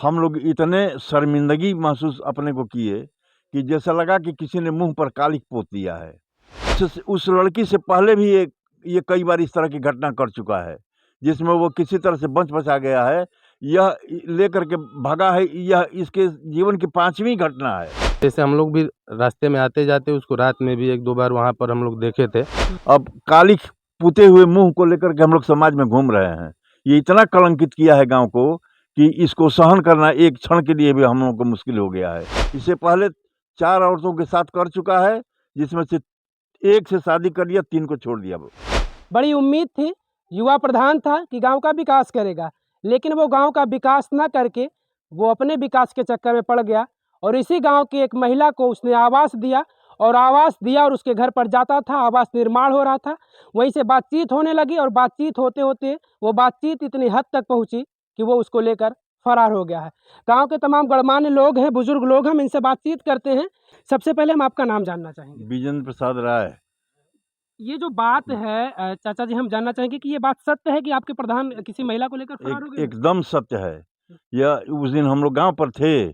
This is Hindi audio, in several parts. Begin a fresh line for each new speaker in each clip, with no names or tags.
हम लोग इतने शर्मिंदगी महसूस अपने को किए कि जैसा लगा कि किसी ने मुंह पर कालिख पोत दिया है। उस लड़की से पहले भी ये कई बार इस तरह की घटना कर चुका है, जिसमें वो किसी तरह से बच बचा गया है। यह लेकर के भागा है, यह इसके जीवन की 5वीं घटना है।
जैसे हम लोग भी रास्ते में आते जाते उसको रात में भी 1-2 बार वहाँ पर हम लोग देखे थे।
अब कालिख पुते हुए मुंह को लेकर के हम लोग समाज में घूम रहे हैं। ये इतना कलंकित किया है गांव को कि इसको सहन करना एक क्षण के लिए भी हम लोगों को मुश्किल हो गया है। इससे पहले 4 औरतों के साथ कर चुका है, जिसमें से 1 से शादी कर लिया, 3 को छोड़ दिया।
बड़ी उम्मीद थी, युवा प्रधान था कि गांव का विकास करेगा, लेकिन वो गांव का विकास ना करके वो अपने विकास के चक्कर में पड़ गया और इसी गांव की एक महिला को उसने आवास दिया और उसके घर पर जाता था, आवास निर्माण हो रहा था। वहीं से बातचीत होने लगी और बातचीत होते होते वो बातचीत इतनी हद तक पहुंची कि वो उसको लेकर फरार हो गया है। गांव के तमाम गणमान्य लोग हैं, बुजुर्ग लोग, हम इनसे बातचीत करते हैं। सबसे पहले हम आपका नाम जानना चाहेंगे।
विजेंद्र प्रसाद राय।
ये जो बात है चाचा जी, हम जानना चाहेंगे कि ये बात सत्य है कि आपके प्रधान किसी महिला को लेकर फरार हो गए?
एकदम सत्य है। यह उस दिन हम लोग गांव पर थे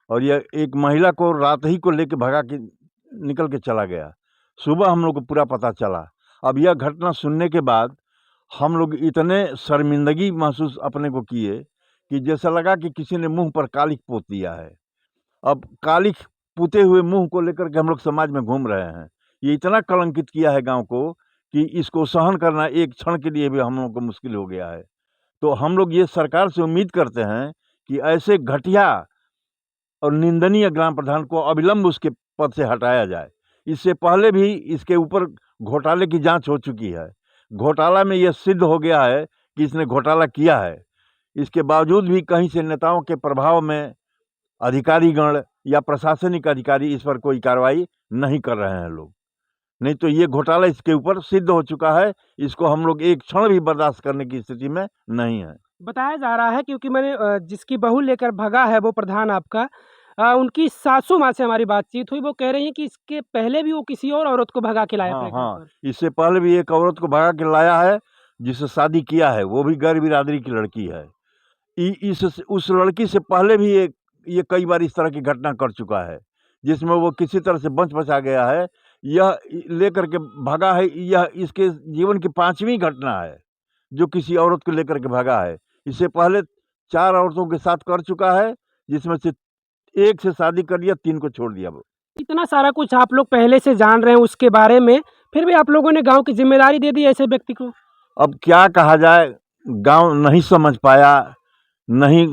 और यह एक महिला को रात ही को लेके भगा के निकल के चला गया। सुबह हम लोग को पूरा पता चला। अब यह घटना सुनने के बाद हम लोग इतने शर्मिंदगी महसूस अपने को किए कि जैसा लगा कि किसी ने मुंह पर कालिख पोत दिया है। अब कालिख पुते हुए मुंह को लेकर के हम लोग समाज में घूम रहे हैं। ये इतना कलंकित किया है गांव को कि इसको सहन करना एक क्षण के लिए भी हम लोगों को मुश्किल हो गया है। तो हम लोग ये सरकार से उम्मीद करते हैं कि ऐसे घटिया और निंदनीय ग्राम प्रधान को अविलंब उसके पद से हटाया जाए। इससे पहले भी इसके ऊपर घोटाले की जांच हो चुकी है। घोटाला में यह सिद्ध हो गया है कि इसने घोटाला किया है। इसके बावजूद भी कहीं से नेताओं के प्रभाव में अधिकारीगण या प्रशासनिक अधिकारी इस पर कोई कार्रवाई नहीं कर रहे हैं लोग। नहीं तो ये घोटाला इसके ऊपर सिद्ध हो चुका है। इसको हम लोग एक क्षण भी बर्दाश्त करने की स्थिति में नहीं है।
बताया जा रहा है, क्योंकि मैंने जिसकी बहू लेकर भगा है वो प्रधान आपका, उनकी सासू माँ से हमारी बातचीत हुई। वो कह रही हैं कि इसके पहले भी वो किसी और औरत को भगा के लाया
हाँ
अपने घर
हाँ,
पर।
इससे पहले भी एक औरत को भगा के लाया है, जिससे शादी किया है। वो भी गैर बिरादरी की लड़की है। उस लड़की से पहले भी ये कई बार इस तरह की घटना कर चुका है, जिसमें वो किसी तरह से बच बचा गया है। यह लेकर के भागा है, यह इसके जीवन की 5वीं घटना है जो किसी औरत को लेकर के भागा है। इससे पहले 4 औरतों के साथ कर चुका है, जिसमें से 1 से शादी कर लिया, 3 को छोड़ दिया।
इतना सारा कुछ आप लोग पहले से जान रहे हैं उसके बारे में, फिर भी आप लोगों ने गांव की जिम्मेदारी दे दी ऐसे व्यक्ति को।
अब क्या कहा जाए, गांव नहीं समझ पाया, नहीं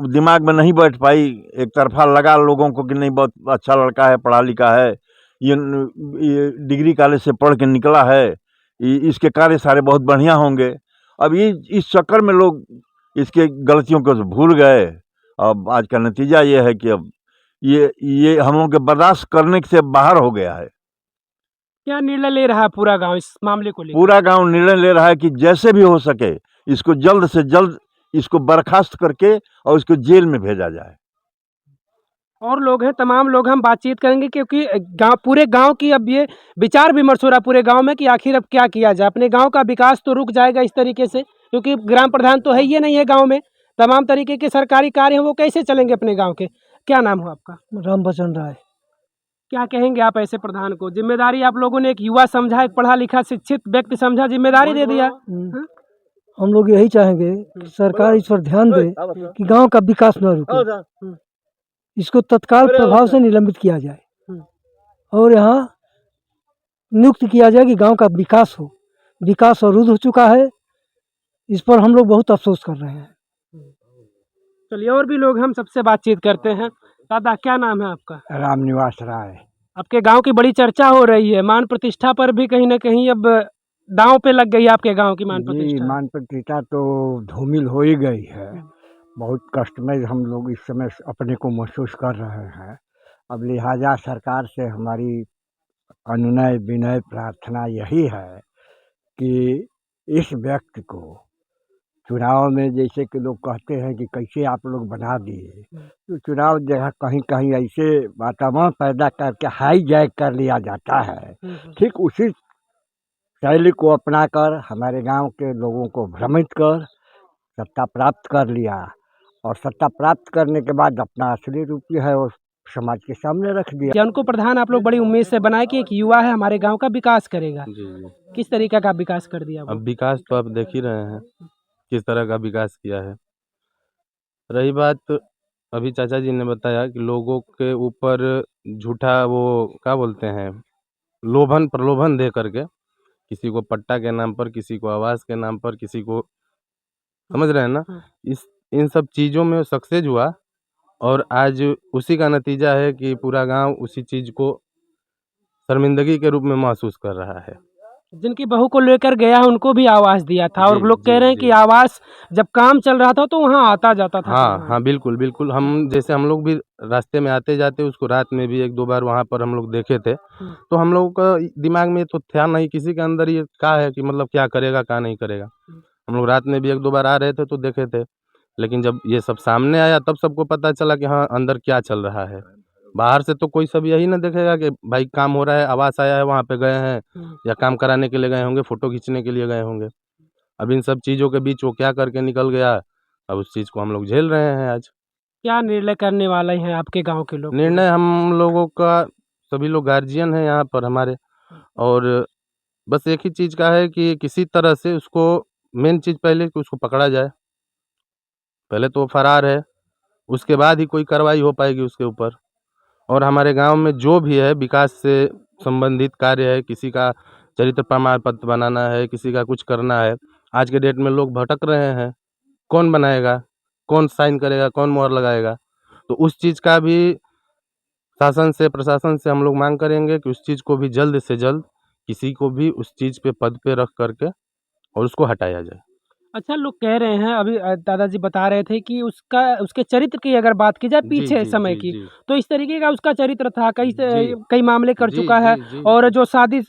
दिमाग में नहीं बैठ पाई। एक तरफा लगा लोगों को कि नहीं बहुत अच्छा लड़का है, पढ़ा लिखा है, ये डिग्री कॉलेज से पढ़ के निकला है, इसके कार्य सारे बहुत बढ़िया होंगे। अब ये इस चक्कर में लोग इसके गलतियों को भूल गए। अब आज का नतीजा ये है कि अब ये हम लोगों के बर्दाश्त करने से बाहर हो गया है।
क्या निर्णय ले रहा है पूरा गांव इस मामले को लेकर?
पूरा गांव निर्णय ले रहा है कि जैसे भी हो सके इसको जल्द से जल्द इसको बर्खास्त करके और इसको जेल में भेजा जाए।
और लोग हैं, तमाम लोग, हम बातचीत करेंगे, क्योंकि पूरे गांव की अब ये विचार विमर्श हो रहा है पूरे गांव में कि आखिर अब क्या किया जाए। अपने गांव का विकास तो रुक जाएगा इस तरीके से, क्योंकि ग्राम प्रधान तो है ही नहीं है गांव में। तमाम तरीके के सरकारी कार्य हैं, वो कैसे चलेंगे अपने गांव के? क्या नाम हो आपका?
रामबचन राय।
क्या कहेंगे आप ऐसे प्रधान को? जिम्मेदारी आप लोगों ने, एक युवा समझा, एक पढ़ा लिखा शिक्षित व्यक्ति समझा, जिम्मेदारी दे दिया।
हम लोग यही चाहेंगे कि सरकार इस पर ध्यान दे कि गांव का विकास न रुके। इसको तत्काल प्रभाव से निलंबित किया जाए और यहाँ नियुक्त किया जाए कि गांव का विकास हो। विकास अवरुद्ध हो चुका है, इस पर हम लोग बहुत अफसोस कर रहे हैं।
चलिए, और भी लोग, हम सबसे बातचीत करते हैं। दादा, क्या नाम है आपका?
रामनिवास राय।
आपके गांव की बड़ी चर्चा हो रही है, मान प्रतिष्ठा पर भी कहीं ना कहीं अब दांव पे लग गई आपके गांव की मान
जी,
प्रतिष्ठा।
मान प्रतिष्ठा तो धूमिल हो ही गई है। बहुत कष्ट में हम लोग इस समय अपने को महसूस कर रहे हैं। अब लिहाजा सरकार से हमारी अनुनय विनय प्रार्थना यही है कि इस व्यक्ति को चुनाव में, जैसे कि लोग कहते हैं कि कैसे आप लोग बना दिए, तो चुनाव जगह कहीं कहीं ऐसे वातावरण पैदा करके हाईजैक कर लिया जाता है। ठीक उसी शैली को अपनाकर हमारे गांव के लोगों को भ्रमित कर सत्ता प्राप्त कर लिया और सत्ता प्राप्त करने के बाद अपना असली रूप जो है वो समाज के सामने रख दिया।
जन को प्रधान आप लोग बड़ी उम्मीद से बनाए कि एक युवा है हमारे गांव का विकास करेगा,
जी जी।
किस तरीके का विकास कर दिया वो?
अब विकास तो आप देख ही रहे हैं किस तरह का विकास किया है। रही बात अभी चाचा जी ने बताया कि लोगों के ऊपर झूठा वो क्या बोलते हैं, लोभन प्रलोभन दे करके किसी को पट्टा के नाम पर, किसी को आवास के नाम पर, किसी को, समझ रहे हैं ना, इस इन सब चीज़ों में सक्सेस हुआ और आज उसी का नतीजा है कि पूरा गांव उसी चीज़ को शर्मिंदगी के रूप में महसूस कर रहा है।
जिनकी बहू को लेकर गया उनको भी आवास दिया था और
जी,
लोग कह
जी,
रहे हैं
जी।
कि आवास जब काम चल रहा था तो वहाँ आता जाता था।
हाँ हाँ, बिल्कुल बिल्कुल। जैसे हम लोग भी रास्ते में आते जाते उसको रात में भी 1-2 बार वहाँ पर हम लोग देखे थे, तो हम लोगों का दिमाग में ये तो था नहीं, किसी के अंदर ये क्या है कि मतलब क्या करेगा क्या नहीं करेगा। हम लोग रात में भी 1-2 बार आ रहे थे तो देखे थे, लेकिन जब ये सब सामने आया तब सबको पता चला कि हाँ अंदर क्या चल रहा है। बाहर से तो कोई सब यही ना देखेगा कि भाई काम हो रहा है, आवास आया है, वहाँ पे गए हैं या काम कराने के लिए गए होंगे, फोटो खींचने के लिए गए होंगे। अब इन सब चीज़ों के बीच वो क्या करके निकल गया, अब उस चीज़ को हम लोग झेल रहे हैं आज।
क्या निर्णय करने वाले हैं आपके गांव के लोग?
निर्णय हम लोगों का, सभी लोग गार्जियन हैं यहाँ पर हमारे, और बस एक ही चीज़ का है कि किसी तरह से उसको, मेन चीज़ पहले कि उसको पकड़ा जाए। पहले तो वो फरार है, उसके बाद ही कोई कार्रवाई हो पाएगी उसके ऊपर। और हमारे गांव में जो भी है विकास से संबंधित कार्य है, किसी का चरित्र प्रमाण पत्र बनाना है, किसी का कुछ करना है, आज के डेट में लोग भटक रहे हैं। कौन बनाएगा, कौन साइन करेगा, कौन मोहर लगाएगा? तो उस चीज़ का भी शासन से, प्रशासन से हम लोग मांग करेंगे कि उस चीज़ को भी जल्द से जल्द किसी को भी उस चीज़ पे पद पे रख करके और उसको हटाया जाए।
अच्छा, लोग कह रहे हैं अभी दादाजी बता रहे थे कि उसके चरित्र की अगर बात की जाए
जी,
पीछे
जी,
समय
जी,
की,
जी।
तो इस तरीके का उसका चरित्र था,
जी।
कई मामले कर
जी,
चुका है
जी, जी,
और
जी।
जो शादी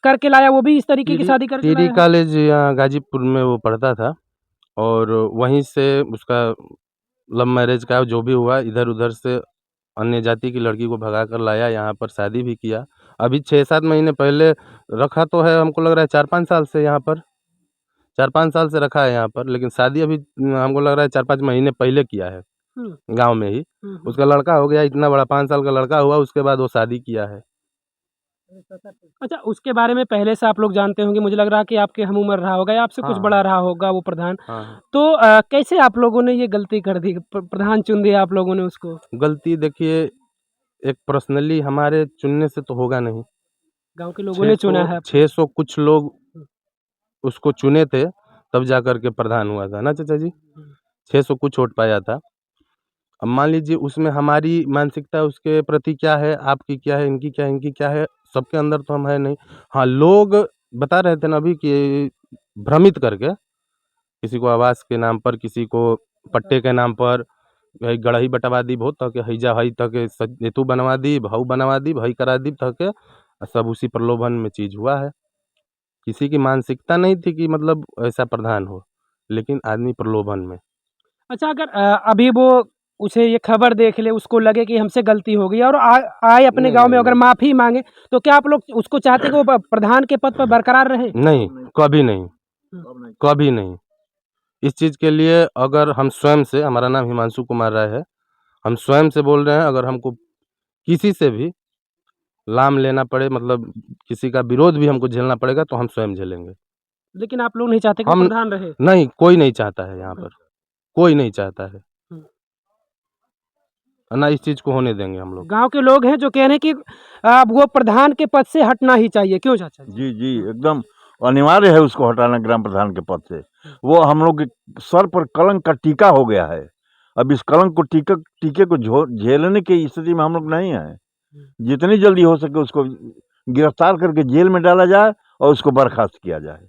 करके लाया वो भी इस तरीके की शादी करके
टिहरी
लाया है।
कॉलेज यहाँ गाजीपुर में वो पढ़ता था और वहीं से उसका लव मैरिज का जो भी हुआ, इधर-उधर से अन्य जाति की लड़की को भगा कर लाया, यहाँ पर शादी भी किया। अभी 6-7 महीने पहले रखा तो है, हमको लग रहा है 4-5 साल से यहाँ पर, 4-5 साल से रखा है यहाँ पर, लेकिन शादी अभी हमको लग रहा है 4-5 महीने पहले किया है, गाँव में ही। उसका लड़का हो गया इतना बड़ा, 5 साल का लड़का हुआ, उसके बाद वो शादी किया है।
अच्छा, उसके बारे में पहले से आप लोग जानते होंगे, मुझे लग रहा है कि आपके हम उम्र रहा होगा या आपसे कुछ
हाँ,
बड़ा रहा होगा वो प्रधान।
हाँ, हाँ।
तो कैसे आप लोगों ने ये गलती कर दी, प्रधान चुन दिया आप लोगों ने उसको?
गलती देखिए, एक पर्सनली हमारे चुनने से तो होगा नहीं।
गाँव के लोगों ने चुना है आपको।
600 कुछ लोग उसको चुने थे, तब जा कर के प्रधान हुआ था ना चाचा जी? 600 कुछ वोट पाया था। अब मान लीजिए उसमें हमारी मानसिकता उसके प्रति क्या है, आपकी क्या है, इनकी क्या है, सबके अंदर तो हम है नहीं। हाँ, लोग बता रहे थे ना अभी कि भ्रमित करके, किसी को आवास के नाम पर, किसी को पट्टे के नाम पर, हई गड़ही बँटवा दी भो तके हइजा हई तके एथू बनवा दी, भऊ बनवा दी, भई करा दी तके, सब उसी प्रलोभन में चीज़ हुआ है। किसी की मानसिकता नहीं थी कि मतलब ऐसा प्रधान हो, लेकिन आदमी प्रलोभन में।
अच्छा, अगर अभी वो उसे ये खबर देख ले, उसको लगे कि हमसे गलती हो गई और आए अपने
नहीं,
गाँव में
नहीं,
अगर
नहीं।
माफ़ी माँगे, तो क्या आप लोग उसको चाहते कि वो प्रधान के पद पर बरकरार रहे?
नहीं, कभी नहीं, कभी नहीं। इस चीज़ के लिए अगर हम स्वयं से, हमारा नाम हिमांशु कुमार राय है, हम स्वयं से बोल रहे हैं, अगर हमको किसी से भी लाम लेना पड़े, मतलब किसी का विरोध भी हमको झेलना पड़ेगा, तो हम स्वयं झेलेंगे।
लेकिन आप लोग नहीं चाहते कि वो
हम
प्रधान रहे?
नहीं, कोई नहीं चाहता है यहाँ पर, कोई नहीं चाहता है। ना इस चीज़ को होने देंगे हम लोग।
गाँव के लोग हैं जो कह रहे हैं कि वो प्रधान के पद से हटना ही चाहिए, क्यों चाचा जी?
जी जी, एकदम अनिवार्य है उसको हटाना ग्राम प्रधान के पद से। वो हम लोग के सर पर कलंक का टीका हो गया है। अब इस कलंक को टीके को झेलने की स्थिति में हम लोग नहीं हैं। जितनी जल्दी हो सके उसको गिरफ्तार करके जेल में डाला जाए और उसको बर्खास्त किया जाए।